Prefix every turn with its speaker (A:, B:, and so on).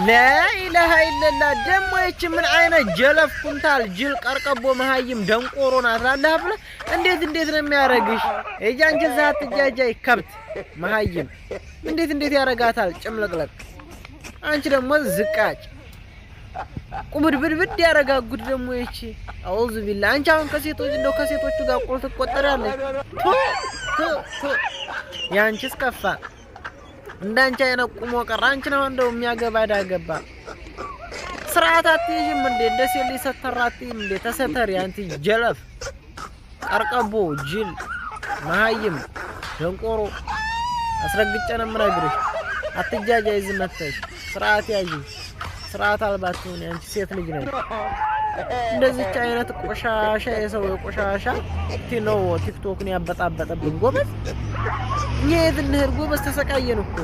A: لا إله إلا الله دم ويش من عينه جلف كنتال جل قرقبو مهايم دنقورونات الله بلا እንዴት ነው የሚያረግሽ እጃን ጀዛት ጃጃይ ከብት መሃይም እንዴት ያረጋታል ጭምለቅለቅ አንቺ ደግሞ ዝቃጭ ቁብድብድ ያረጋጉት ደግሞ እቺ አውዝ ቢላ አንቺ አሁን ከሴቶቹ ጋር ቁል ትቆጠራለች ያንቺስ ከፋ እንዳንቺ አይነት ቁሞ ቀረ አንቺ ነው እንደው የሚያገባ ዳገባ ስርዓት አትይዥም እንዴ እንደስ የሊ ሰተራት እንዴ ተሰተሪ አንቺ ጀለፍ ቀርቀቦ ጅል መሃይም ደንቆሮ አስረግጨነ ምራግርሽ አትጃጃይ ዝመተሽ ስርዓት ያጂ ስርዓት አልባቱን አንቺ ሴት ልጅ ነሽ እንደዚህ አይነት ቆሻሻ የሰው ቆሻሻ ቲክቶክን ያበጣበጠብን ጎበዝ እኛ የድንህር ጎበዝ ተሰቃየን እኮ